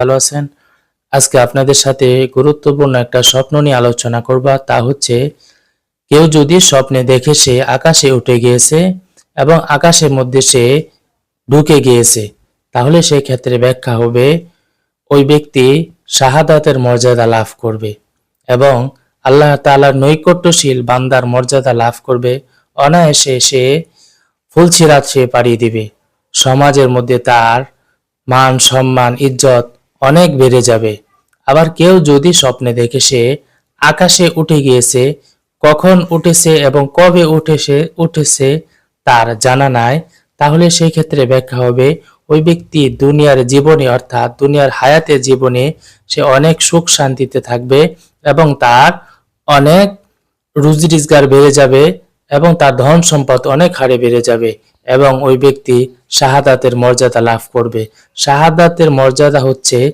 ভালো আছেন? আজকে আপনাদের সাথে গুরুত্বপূর্ণ একটা স্বপ্ন নিয়ে আলোচনা করব। তা হচ্ছে কেউ যদি স্বপ্নে দেখে সে আকাশে উঠে গিয়েছে এবং আকাশের মধ্যে সে ঢুকে গিয়েছে, তাহলে সেই ক্ষেত্রে ব্যাখ্যা হবে ওই ব্যক্তি শাহাদাতের মর্যাদা লাভ করবে এবং আল্লাহ তাআলার নৈকট্যশীল বান্দার মর্যাদা লাভ করবে। অনায়াসে সে ফুলসিরাত সে পাড়ি দিবে। সমাজের মধ্যে তার মান সম্মান ইজ্জত অনেক বেড়ে যাবে। আবার কেউ যদি স্বপ্নে দেখে সে আকাশে উঠে গিয়েছে, কখন উঠেছে এবং কবে উঠেছে তার জানা নাই, তাহলে সেই ক্ষেত্রে ব্যাখ্যা হবে ওই ব্যক্তি দুনিয়ার জীবনে অর্থাৎ দুনিয়ার হায়াতের জীবনে সে অনেক সুখ শান্তিতে থাকবে এবং তার অনেক রুজি রোজগার বেড়ে যাবে এবং তার ধন সম্পদ অনেক হারে বেড়ে যাবে এবং ওই ব্যক্তি শাহাদাতের মর্যাদা লাভ করবে। শাহাদাতের মর্যাদা হচ্ছে